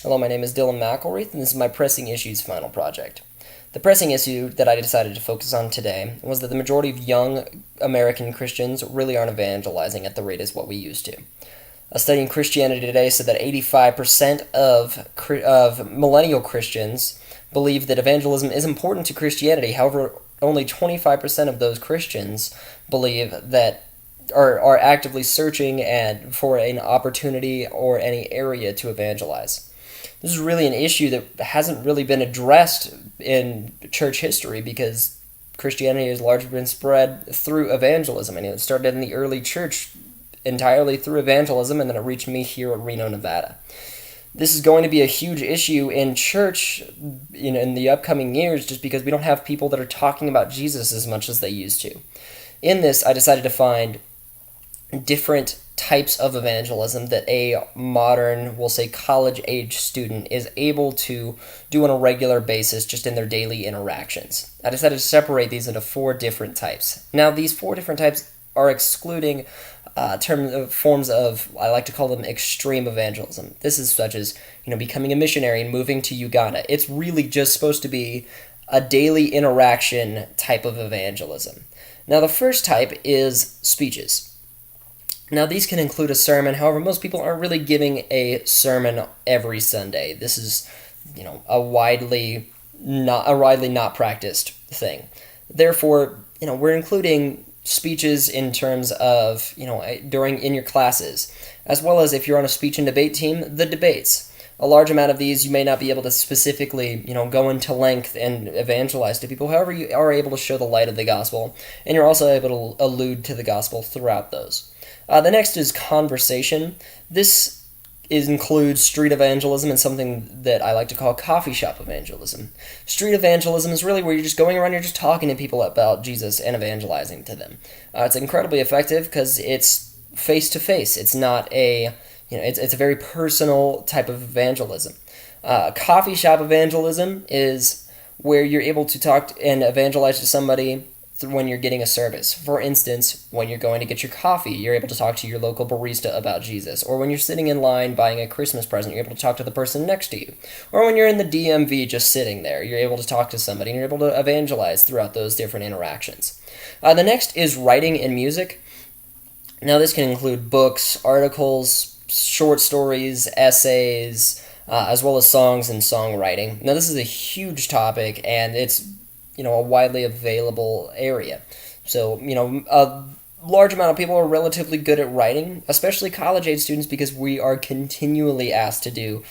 Hello, my name is Dylan McElreath, and this is my Pressing Issues final project. The pressing issue that I decided to focus on today was that the majority of young American Christians really aren't evangelizing at the rate as what we used to. A study in Christianity Today said that 85% of millennial Christians believe that evangelism is important to Christianity. However, only 25% of those Christians believe that are actively searching for an opportunity or any area to evangelize. This is really an issue that hasn't really been addressed in church history because Christianity has largely been spread through evangelism. And it started in the early church entirely through evangelism, and then it reached me here at Reno, Nevada. This is going to be a huge issue in church in the upcoming years just because we don't have people that are talking about Jesus as much as they used to. In this, I decided to find different types of evangelism that a modern, we'll say college-age student is able to do on a regular basis just in their daily interactions. I decided to separate these into 4 different types. Now, these 4 different types are excluding forms of, I like to call them extreme evangelism. This is such as, becoming a missionary and moving to Uganda. It's really just supposed to be a daily interaction type of evangelism. Now, the first type is speeches. Now, these can include a sermon. However, most people aren't really giving a sermon every Sunday. This is, a widely not practiced thing. Therefore, we're including speeches in terms of, in your classes, as well as if you're on a speech and debate team, the debates. A large amount of these you may not be able to specifically, go into length and evangelize to people. However, you are able to show the light of the gospel, and you're also able to allude to the gospel throughout those. The next is conversation. This includes street evangelism and something that I like to call coffee shop evangelism. Street evangelism is really where you're just going around, you're just talking to people about Jesus and evangelizing to them. It's incredibly effective because it's face-to-face. It's not it's a very personal type of evangelism. Coffee shop evangelism is where you're able to talk and evangelize to somebody when you're getting a service. For instance, when you're going to get your coffee, you're able to talk to your local barista about Jesus. Or when you're sitting in line buying a Christmas present, you're able to talk to the person next to you. Or when you're in the DMV just sitting there, you're able to talk to somebody and you're able to evangelize throughout those different interactions. The next is writing and music. Now, this can include books, articles, short stories, essays, as well as songs and songwriting. Now, this is a huge topic, and it's a widely available area. So, a large amount of people are relatively good at writing, especially college-age students, because we are continually asked to do,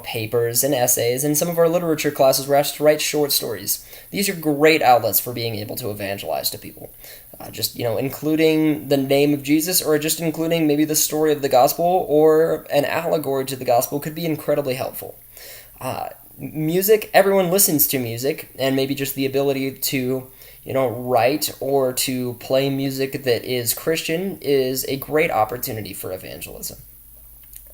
papers and essays. In some of our literature classes, we're asked to write short stories. These are great outlets for being able to evangelize to people. Including the name of Jesus, or just including maybe the story of the gospel or an allegory to the gospel could be incredibly helpful. Music, everyone listens to music, and maybe just the ability to, write or to play music that is Christian is a great opportunity for evangelism.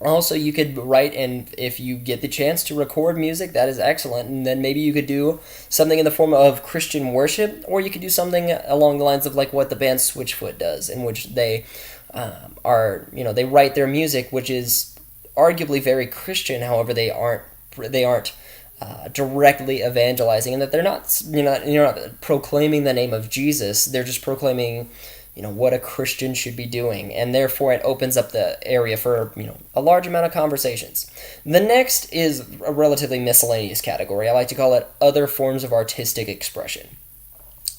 Also, you could write, and if you get the chance to record music, that is excellent, and then maybe you could do something in the form of Christian worship, or you could do something along the lines of like what the band Switchfoot does, in which they they write their music, which is arguably very Christian. However, they aren't directly evangelizing, and that they're not, you're not proclaiming the name of Jesus. They're just proclaiming, what a Christian should be doing, and therefore it opens up the area for, a large amount of conversations. The next is a relatively miscellaneous category. I like to call it other forms of artistic expression.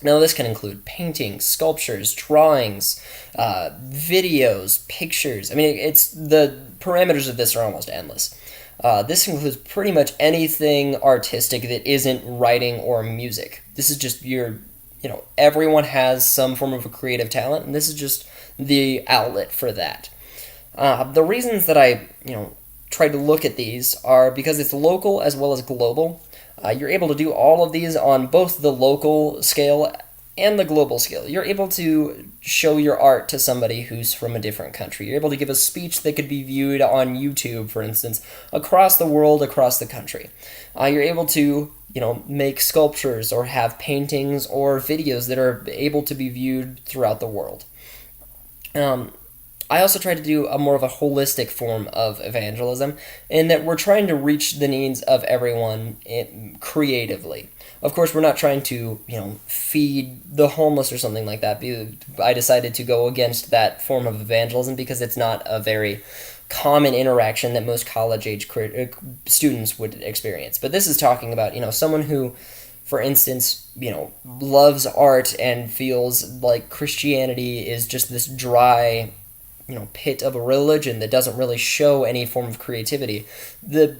Now, this can include paintings, sculptures, drawings, videos, pictures. It's the parameters of this are almost endless. This includes pretty much anything artistic that isn't writing or music. This is just everyone has some form of a creative talent, and this is just the outlet for that. The reasons that I, try to look at these are because it's local as well as global. You're able to do all of these on both the local scale and the global scale. You're able to show your art to somebody who's from a different country. You're able to give a speech that could be viewed on YouTube, for instance, across the world, across the country. You're able to, make sculptures or have paintings or videos that are able to be viewed throughout the world. I also try to do a more of a holistic form of evangelism in that we're trying to reach the needs of everyone creatively. Of course, we're not trying to, feed the homeless or something like that. I decided to go against that form of evangelism because it's not a very common interaction that most college age students would experience. But this is talking about, someone who, for instance, loves art and feels like Christianity is just this dry, pit of a religion that doesn't really show any form of creativity. The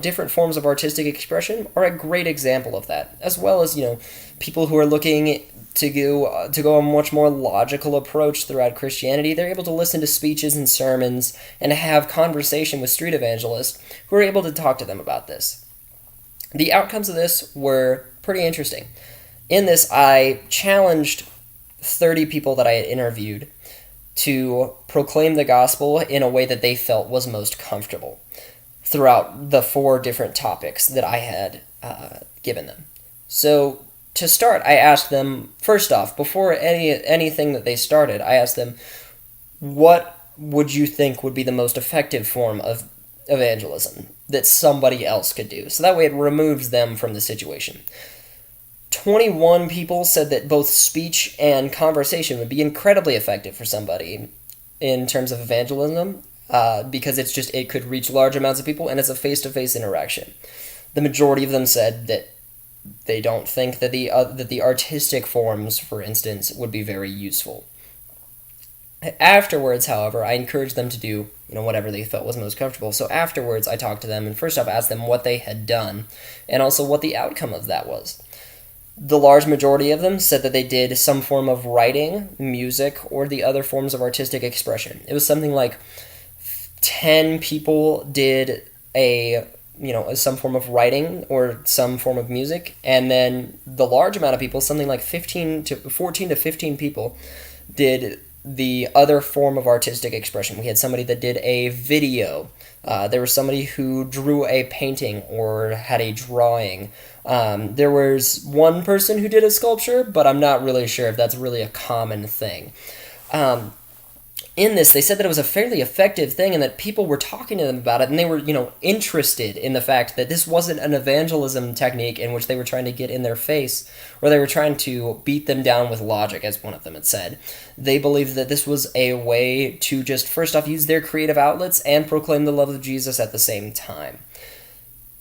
different forms of artistic expression are a great example of that, as well as people who are looking to go a much more logical approach throughout Christianity. They're able to listen to speeches and sermons and have conversation with street evangelists who are able to talk to them about this. The outcomes of this were pretty interesting. In this, I challenged 30 people that I had interviewed to proclaim the gospel in a way that they felt was most comfortable throughout the 4 different topics that I had given them. So to start, I asked them, first off, before anything that they started, I asked them, what would you think would be the most effective form of evangelism that somebody else could do? So that way it removes them from the situation. 21 people said that both speech and conversation would be incredibly effective for somebody in terms of evangelism because it could reach large amounts of people and it's a face-to-face interaction. The majority of them said that they don't think that the artistic forms, for instance, would be very useful. Afterwards, however, I encouraged them to do whatever they felt was most comfortable. So afterwards, I talked to them and first off asked them what they had done and also what the outcome of that was. The large majority of them said that they did some form of writing, music, or the other forms of artistic expression. It was something like 10 people did some form of writing or some form of music, and then the large amount of people, something like 14 to 15 people, did the other form of artistic expression. We had somebody that did a video. There was somebody who drew a painting or had a drawing. There was one person who did a sculpture, but I'm not really sure if that's really a common thing. In this, they said that it was a fairly effective thing and that people were talking to them about it and they were, interested in the fact that this wasn't an evangelism technique in which they were trying to get in their face or they were trying to beat them down with logic, as one of them had said. They believed that this was a way to just, first off, use their creative outlets and proclaim the love of Jesus at the same time.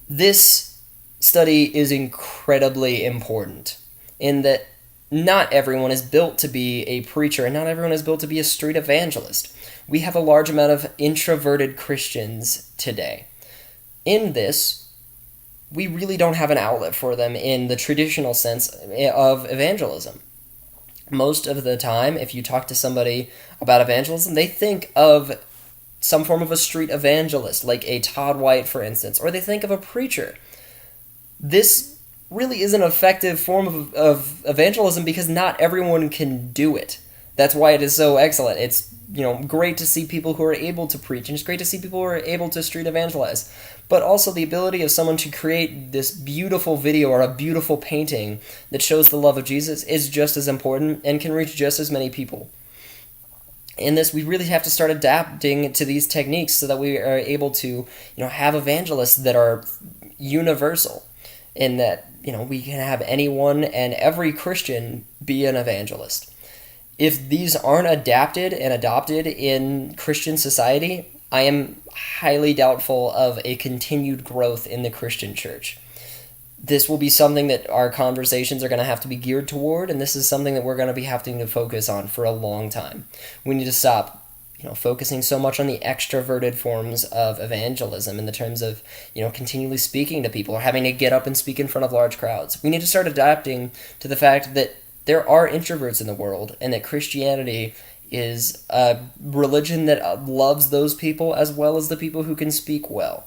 This study is incredibly important in that not everyone is built to be a preacher, and not everyone is built to be a street evangelist. We have a large amount of introverted Christians today. In this, we really don't have an outlet for them in the traditional sense of evangelism. Most of the time, if you talk to somebody about evangelism, they think of some form of a street evangelist, like a Todd White, for instance, or they think of a preacher. This really is an effective form of evangelism because not everyone can do it. That's why it is so excellent. It's great to see people who are able to preach, and it's great to see people who are able to street evangelize. But also the ability of someone to create this beautiful video or a beautiful painting that shows the love of Jesus is just as important and can reach just as many people. In this, we really have to start adapting to these techniques so that we are able to have evangelists that are universal, in that we can have anyone and every Christian be an evangelist. If these aren't adapted and adopted in Christian society, I am highly doubtful of a continued growth in the Christian church. This will be something that our conversations are going to have to be geared toward, and this is something that we're going to be having to focus on for a long time. We need to stop focusing so much on the extroverted forms of evangelism in the terms of, continually speaking to people or having to get up and speak in front of large crowds. We need to start adapting to the fact that there are introverts in the world and that Christianity is a religion that loves those people as well as the people who can speak well.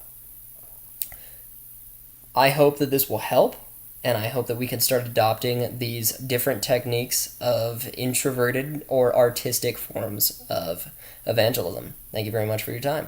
I hope that this will help, and I hope that we can start adopting these different techniques of introverted or artistic forms of evangelism. Thank you very much for your time.